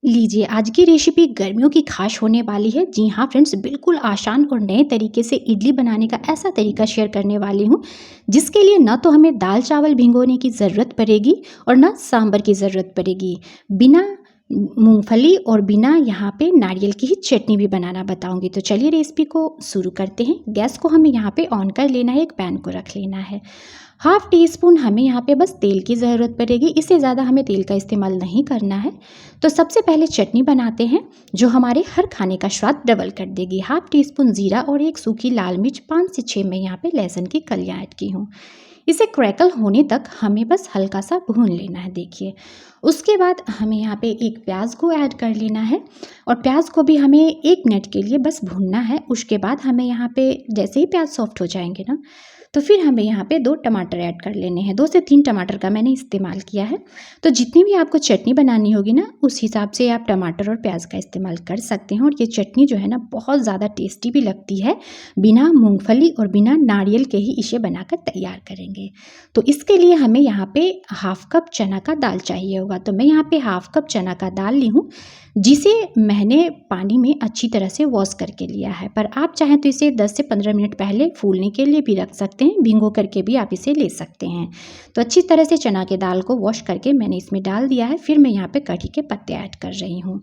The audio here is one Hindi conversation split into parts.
लीजिए आज की रेसिपी गर्मियों की खास होने वाली है। जी हाँ फ्रेंड्स, बिल्कुल आसान और नए तरीके से इडली बनाने का ऐसा तरीका शेयर करने वाली हूँ जिसके लिए ना तो हमें दाल चावल भिगोने की ज़रूरत पड़ेगी और ना सांभर की ज़रूरत पड़ेगी। बिना मूंगफली और बिना यहाँ पे नारियल की ही चटनी भी बनाना बताऊंगी। तो चलिए रेसिपी को शुरू करते हैं। गैस को हमें यहाँ पे ऑन कर लेना है, एक पैन को रख लेना है। हाफ टी स्पून हमें यहाँ पे बस तेल की ज़रूरत पड़ेगी, इससे ज़्यादा हमें तेल का इस्तेमाल नहीं करना है। तो सबसे पहले चटनी बनाते हैं जो हमारे हर खाने का स्वाद डबल कर देगी। हाफ टी स्पून जीरा और एक सूखी लाल मिर्च, 5 से 6 मैं यहाँ पे लहसुन की कलियाँ ऐड की हूँ। इसे क्रैकल होने तक हमें बस हल्का सा भून लेना है। देखिए उसके बाद हमें यहाँ पे एक प्याज को ऐड कर लेना है और प्याज को भी हमें 1 मिनट के लिए बस भूनना है। उसके बाद हमें यहाँ पे जैसे ही प्याज सॉफ्ट हो जाएंगे ना, तो फिर हमें यहाँ पे 2 टमाटर ऐड कर लेने हैं। 2 से 3 टमाटर का मैंने इस्तेमाल किया है। तो जितनी भी आपको चटनी बनानी होगी ना, उस हिसाब से आप टमाटर और प्याज का इस्तेमाल कर सकते हैं। और ये चटनी जो है ना, बहुत ज़्यादा टेस्टी भी लगती है। बिना मूंगफली और बिना नारियल के ही इसे बनाकर तैयार करेंगे। तो इसके लिए हमें यहाँ पे हाफ कप चना का दाल चाहिए होगा। तो मैं यहाँ पे हाफ कप चना का दाल ली हूँ, जिसे मैंने पानी में अच्छी तरह से वॉश करके लिया है। पर आप चाहें तो इसे 10 से 15 मिनट पहले फूलने के लिए भी रख सकते हैं, भिगो करके भी आप इसे ले सकते हैं। तो अच्छी तरह से चना के दाल को वॉश करके मैंने इसमें डाल दिया है। फिर मैं यहाँ पे कढ़ी के पत्ते ऐड कर रही हूँ।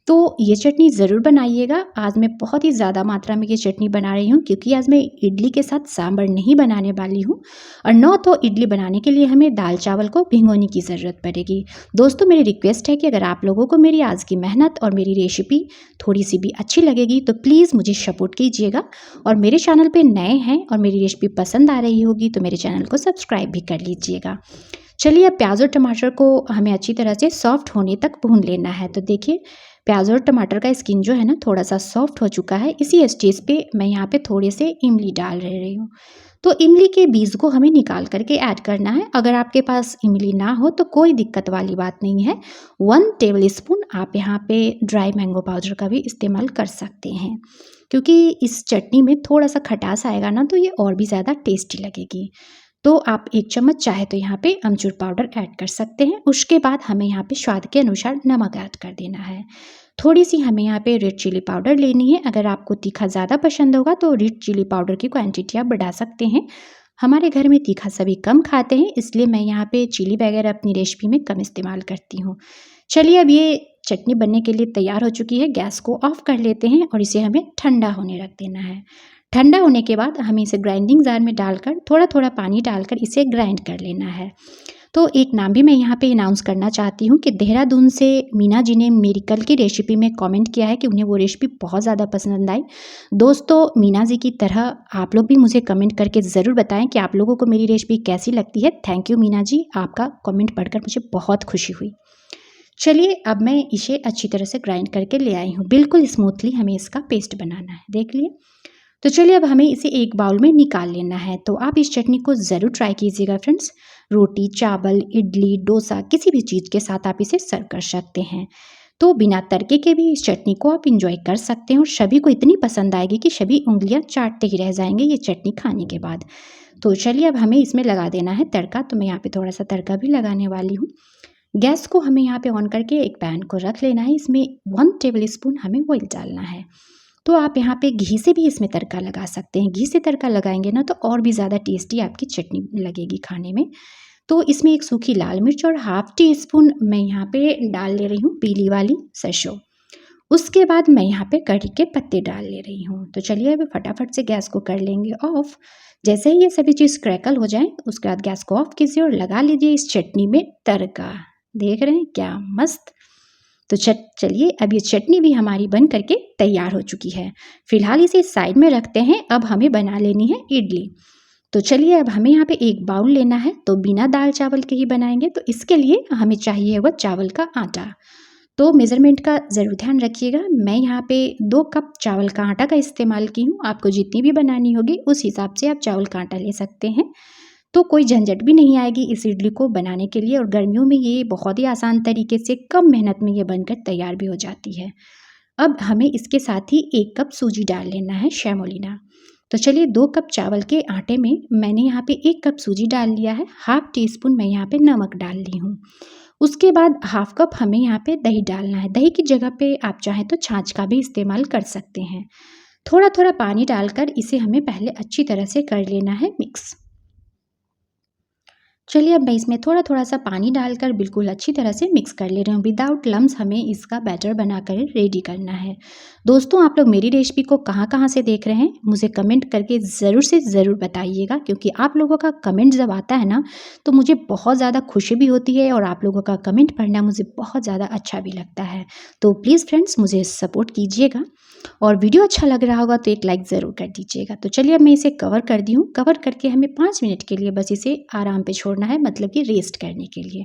तो ये चटनी ज़रूर बनाइएगा। आज मैं बहुत ही ज़्यादा मात्रा में ये चटनी बना रही हूँ, क्योंकि आज मैं इडली के साथ सांभर नहीं बनाने वाली हूँ। और न तो इडली बनाने के लिए हमें दाल चावल को भिगोने की ज़रूरत पड़ेगी। दोस्तों, मेरी रिक्वेस्ट है कि अगर आप लोगों को मेरी आज की मेहनत और मेरी रेसिपी थोड़ी सी भी अच्छी लगेगी तो प्लीज़ मुझे सपोर्ट कीजिएगा। और मेरे चैनल पर नए हैं और मेरी रेसिपी पसंद आ रही होगी तो मेरे चैनल को सब्सक्राइब भी कर लीजिएगा। चलिए अब प्याज और टमाटर को हमें अच्छी तरह से सॉफ्ट होने तक भून लेना है। तो देखिए प्याज और टमाटर का स्किन जो है ना, थोड़ा सा सॉफ्ट हो चुका है। इसी स्टेज पे मैं यहाँ पे थोड़े से इमली डाल रही हूँ। तो इमली के बीज को हमें निकाल करके ऐड करना है। अगर आपके पास इमली ना हो तो कोई दिक्कत वाली बात नहीं है। 1 टेबल स्पून आप यहाँ पे ड्राई मैंगो पाउडर का भी इस्तेमाल कर सकते हैं, क्योंकि इस चटनी में थोड़ा सा खटास आएगा ना, तो ये और भी ज़्यादा टेस्टी लगेगी। तो आप 1 चम्मच चाहे तो यहाँ पे अमचूर पाउडर ऐड कर सकते हैं। उसके बाद हमें यहाँ पे स्वाद के अनुसार नमक ऐड कर देना है। थोड़ी सी हमें यहाँ पे रेड चिली पाउडर लेनी है। अगर आपको तीखा ज़्यादा पसंद होगा तो रेड चिली पाउडर की क्वांटिटी आप बढ़ा सकते हैं। हमारे घर में तीखा सभी कम खाते हैं, इसलिए मैं यहाँ पे चिली वगैरह अपनी रेसिपी में कम इस्तेमाल करती हूँ। चलिए अब ये चटनी बनने के लिए तैयार हो चुकी है। गैस को ऑफ कर लेते हैं और इसे हमें ठंडा होने रख देना है। ठंडा होने के बाद हमें इसे ग्राइंडिंग जार में डालकर थोड़ा थोड़ा पानी डालकर इसे ग्राइंड कर लेना है। तो एक नाम भी मैं यहाँ पे अनाउंस करना चाहती हूँ कि देहरादून से मीना जी ने मेरी कल की रेसिपी में कमेंट किया है कि उन्हें वो रेसिपी बहुत ज़्यादा पसंद आई। दोस्तों, मीना जी की तरह आप लोग भी मुझे कमेंट करके ज़रूर बताएं कि आप लोगों को मेरी रेसिपी कैसी लगती है। थैंक यू मीना जी, आपका कमेंट पढ़कर मुझे बहुत खुशी हुई। चलिए अब मैं इसे अच्छी तरह से ग्राइंड करके ले आई हूँ। बिल्कुल स्मूथली हमें इसका पेस्ट बनाना है, देख लिए। तो चलिए अब हमें इसे एक बाउल में निकाल लेना है। तो आप इस चटनी को ज़रूर ट्राई कीजिएगा फ्रेंड्स। रोटी, चावल, इडली, डोसा किसी भी चीज़ के साथ आप इसे सर्व कर सकते हैं। तो बिना तड़के के भी इस चटनी को आप इंजॉय कर सकते हैं और सभी को इतनी पसंद आएगी कि सभी उंगलियां चाटते ही रह जाएंगे ये चटनी खाने के बाद। तो चलिए अब हमें इसमें लगा देना है तड़का। तो मैं यहाँ पे थोड़ा सा तड़का भी लगाने वाली हूँ। गैस को हमें यहाँ पे ऑन करके एक पैन को रख लेना है। इसमें 1 टेबल स्पून हमें ऑयल डालना है। तो आप यहाँ पे घी से भी इसमें तड़का लगा सकते हैं। घी से तड़का लगाएंगे ना तो और भी ज़्यादा टेस्टी आपकी चटनी लगेगी खाने में। तो इसमें एक सूखी लाल मिर्च और हाफ टी स्पून मैं यहाँ पे डाल ले रही हूँ पीली वाली सरसों। उसके बाद मैं यहाँ पे कढ़ी के पत्ते डाल ले रही हूँ। तो चलिए अभी फटाफट से गैस को कर लेंगे ऑफ। जैसे ही ये सभी चीज़ क्रैकल हो जाए उसके बाद गैस को ऑफ कीजिए और लगा लीजिए इस चटनी में तड़का। देख रहे हैं क्या मस्त। तो चलिए अब ये चटनी भी हमारी बन करके तैयार हो चुकी है। फिलहाल इसे साइड में रखते हैं। अब हमें बना लेनी है इडली। तो चलिए अब हमें यहाँ पे एक बाउल लेना है। तो बिना दाल चावल के ही बनाएंगे, तो इसके लिए हमें चाहिए होगा चावल का आटा। तो मेज़रमेंट का ज़रूर ध्यान रखिएगा। मैं यहाँ पे 2 कप चावल का आटा का इस्तेमाल की हूँ। आपको जितनी भी बनानी होगी उस हिसाब से आप चावल का आटा ले सकते हैं। तो कोई झंझट भी नहीं आएगी इस इडली को बनाने के लिए। और गर्मियों में ये बहुत ही आसान तरीके से कम मेहनत में ये बनकर तैयार भी हो जाती है। अब हमें इसके साथ ही 1 कप सूजी डाल लेना है, सेमोलिना। तो चलिए 2 कप चावल के आटे में मैंने यहाँ पे 1 कप सूजी डाल लिया है। हाफ टी स्पून मैं यहाँ पे नमक डाल ली हूँ। उसके बाद हाफ कप हमें यहाँ पे दही डालना है। दही की जगह पे आप चाहें तो छाछ का भी इस्तेमाल कर सकते हैं। थोड़ा थोड़ा पानी डालकर इसे हमें पहले अच्छी तरह से कर लेना है मिक्स। चलिए अब मैं इसमें थोड़ा थोड़ा सा पानी डालकर बिल्कुल अच्छी तरह से मिक्स कर ले रही हूँ। विदाउट लम्स हमें इसका बैटर बनाकर रेडी करना है। दोस्तों, आप लोग मेरी रेसिपी को कहाँ कहाँ से देख रहे हैं मुझे कमेंट करके ज़रूर से ज़रूर बताइएगा, क्योंकि आप लोगों का कमेंट जब आता है ना तो मुझे बहुत ज़्यादा खुशी भी होती है और आप लोगों का कमेंट पढ़ना मुझे बहुत ज़्यादा अच्छा भी लगता है। तो प्लीज़ फ्रेंड्स मुझे सपोर्ट कीजिएगा और वीडियो अच्छा लग रहा होगा तो एक लाइक ज़रूर कर दीजिएगा। तो चलिए अब मैं इसे कवर कर दी हूँ। कवर करके हमें 5 मिनट के लिए बस इसे आराम पे छोड़ना है, मतलब कि रेस्ट करने के लिए।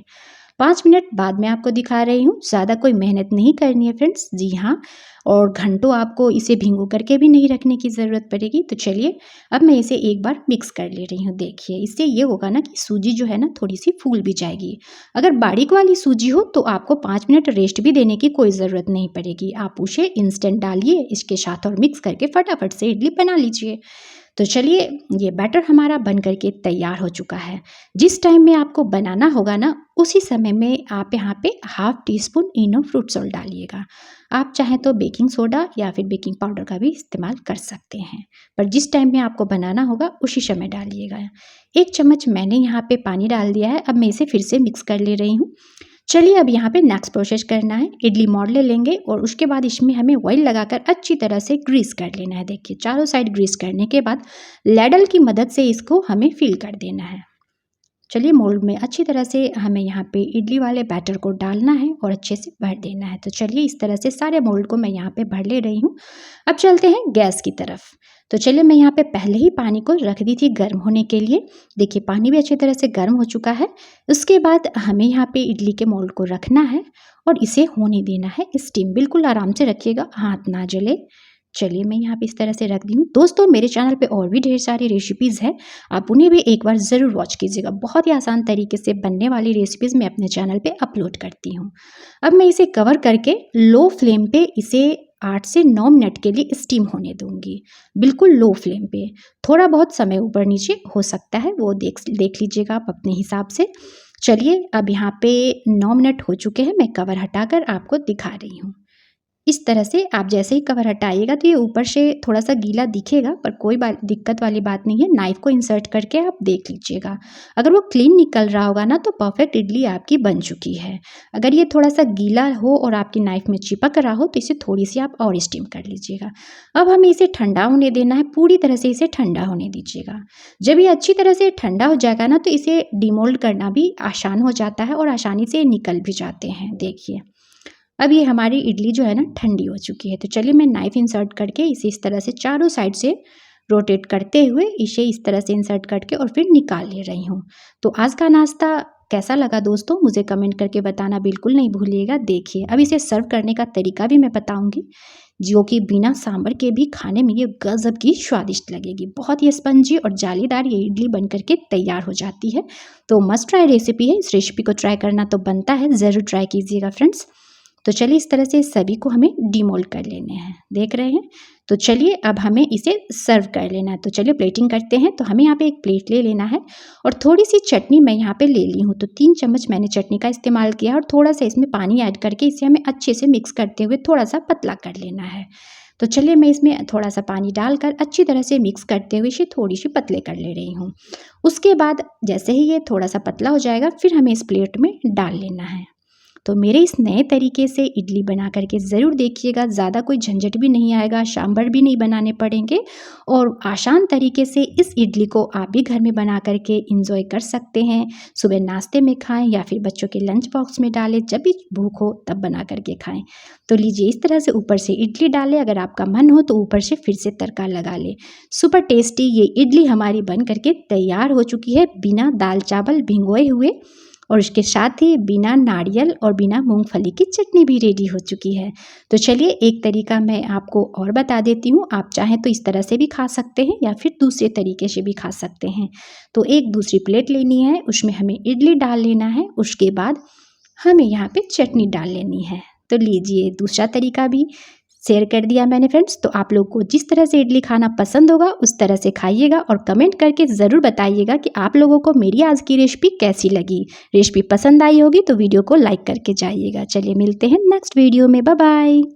5 मिनट बाद मैं आपको दिखा रही हूँ। ज़्यादा कोई मेहनत नहीं करनी है फ्रेंड्स, जी हाँ, और घंटों आपको इसे भिगो करके भी नहीं रखने की ज़रूरत पड़ेगी। तो चलिए अब मैं इसे एक बार मिक्स कर ले रही हूँ। देखिए इससे ये होगा ना कि सूजी जो है ना थोड़ी सी फूल भी जाएगी। अगर बारीक वाली सूजी हो तो आपको 5 मिनट रेस्ट भी देने की कोई ज़रूरत नहीं पड़ेगी। आप उसे इंस्टेंट डालिए इसके साथ और मिक्स करके फटाफट से इडली बना लीजिए। तो चलिए ये बैटर हमारा बन करके तैयार हो चुका है। जिस टाइम में आपको बनाना होगा ना उसी समय में आप यहाँ पे हाफ टी स्पून इनो फ्रूट सॉल्ट डालिएगा। आप चाहें तो बेकिंग सोडा या फिर बेकिंग पाउडर का भी इस्तेमाल कर सकते हैं, पर जिस टाइम में आपको बनाना होगा उसी समय डालिएगा। 1 चम्मच मैंने यहाँ पे पानी डाल दिया है। अब मैं इसे फिर से मिक्स कर ले रही हूँ। चलिए अब यहाँ पे नेक्स्ट प्रोसेस करना है। इडली मॉड ले लेंगे और उसके बाद इसमें हमें ऑयल लगाकर अच्छी तरह से ग्रीस कर लेना है। देखिए चारों साइड ग्रीस करने के बाद लैडल की मदद से इसको हमें फिल कर देना है। चलिए मोल्ड में अच्छी तरह से हमें यहाँ पे इडली वाले बैटर को डालना है और अच्छे से भर देना है। तो चलिए इस तरह से सारे मोल्ड को मैं यहाँ पे भर ले रही हूँ। अब चलते हैं गैस की तरफ। तो चलिए मैं यहाँ पे पहले ही पानी को रख दी थी गर्म होने के लिए। देखिए पानी भी अच्छी तरह से गर्म हो चुका है। उसके बाद हमें यहाँ पे इडली के मोल्ड को रखना है और इसे होने देना है स्टीम। बिल्कुल आराम से रखिएगा, हाथ ना जले। चलिए मैं यहाँ पे इस तरह से रख दी हूँ। दोस्तों मेरे चैनल पे और भी ढेर सारी रेसिपीज़ है, आप उन्हें भी एक बार ज़रूर वॉच कीजिएगा। बहुत ही आसान तरीके से बनने वाली रेसिपीज़ मैं अपने चैनल पे अपलोड करती हूँ। अब मैं इसे कवर करके लो फ्लेम पे इसे 8 से 9 मिनट के लिए स्टीम होने दूंगी। बिल्कुल लो फ्लेम पे। थोड़ा बहुत समय ऊपर नीचे हो सकता है, वो देख लीजिएगा आप अपने हिसाब से। चलिए अब यहाँ पे 9 मिनट हो चुके हैं। मैं कवर हटाकर आपको दिखा रही हूँ। इस तरह से आप जैसे ही कवर हटाइएगा तो ये ऊपर से थोड़ा सा गीला दिखेगा, पर कोई बात दिक्कत वाली बात नहीं है। नाइफ़ को इंसर्ट करके आप देख लीजिएगा। अगर वो क्लीन निकल रहा होगा ना तो परफेक्ट इडली आपकी बन चुकी है। अगर ये थोड़ा सा गीला हो और आपकी नाइफ़ में चिपक रहा हो तो इसे थोड़ी सी आप और स्टीम कर लीजिएगा। अब हमें इसे ठंडा होने देना है। पूरी तरह से इसे ठंडा होने दीजिएगा। जब ये अच्छी तरह से ठंडा हो जाएगा ना तो इसे डिमोल्ड करना भी आसान हो जाता है और आसानी से निकल भी जाते हैं। देखिए अब ये हमारी इडली जो है ना ठंडी हो चुकी है। तो चलिए मैं नाइफ़ इंसर्ट करके इसे इस तरह से चारों साइड से रोटेट करते हुए इसे इस तरह से इंसर्ट करके और फिर निकाल ले रही हूँ। तो आज का नाश्ता कैसा लगा दोस्तों मुझे कमेंट करके बताना बिल्कुल नहीं भूलिएगा। देखिए अब इसे सर्व करने का तरीका भी मैं बताऊँगी, जो कि बिना सांभर के भी खाने में ये गजब की स्वादिष्ट लगेगी। बहुत ही स्पंजी और जालीदार ये इडली बन करके तैयार हो जाती है। तो मस्ट ट्राई रेसिपी है। इस रेसिपी को ट्राई करना तो बनता है, ज़रूर ट्राई कीजिएगा फ्रेंड्स। तो चलिए इस तरह से सभी को हमें डिमोल्ड कर लेने हैं, देख रहे हैं। तो चलिए अब हमें इसे सर्व कर लेना है। तो चलिए प्लेटिंग करते हैं। तो हमें यहाँ पे एक प्लेट ले लेना है और थोड़ी सी चटनी मैं यहाँ पे ले ली हूँ। तो 3 चम्मच मैंने चटनी का इस्तेमाल किया और थोड़ा सा इसमें पानी ऐड करके इसे हमें अच्छे से मिक्स करते हुए थोड़ा सा पतला कर लेना है। तो चलिए मैं इसमें थोड़ा सा पानी डालकर अच्छी तरह से मिक्स करते हुए इसे थोड़ी सी पतले कर ले रही हूँ। उसके बाद जैसे ही ये थोड़ा सा पतला हो जाएगा फिर हमें इस प्लेट में डाल लेना है। तो मेरे इस नए तरीके से इडली बना करके ज़रूर देखिएगा। ज़्यादा कोई झंझट भी नहीं आएगा, सांभर भी नहीं बनाने पड़ेंगे और आसान तरीके से इस इडली को आप भी घर में बना करके इंजॉय कर सकते हैं। सुबह नाश्ते में खाएं या फिर बच्चों के लंच बॉक्स में डालें, जब भी भूख हो तब बना करके खाएं। तो लीजिए इस तरह से ऊपर से इडली डालें, अगर आपका मन हो तो ऊपर से फिर से तड़का लगा लें। सुपर टेस्टी ये इडली हमारी बन करके तैयार हो चुकी है, बिना दाल चावल भिगोए हुए, और उसके साथ ही बिना नारियल और बिना मूंगफली की चटनी भी रेडी हो चुकी है। तो चलिए एक तरीका मैं आपको और बता देती हूँ। आप चाहें तो इस तरह से भी खा सकते हैं या फिर दूसरे तरीके से भी खा सकते हैं। तो एक दूसरी प्लेट लेनी है, उसमें हमें इडली डाल लेना है, उसके बाद हमें यहाँ पे चटनी डाल लेनी है। तो लीजिए दूसरा तरीका भी शेयर कर दिया मैंने फ्रेंड्स। तो आप लोग को जिस तरह से इडली खाना पसंद होगा उस तरह से खाइएगा और कमेंट करके ज़रूर बताइएगा कि आप लोगों को मेरी आज की रेसिपी कैसी लगी। रेसिपी पसंद आई होगी तो वीडियो को लाइक करके जाइएगा। चलिए मिलते हैं नेक्स्ट वीडियो में, बाय बाय।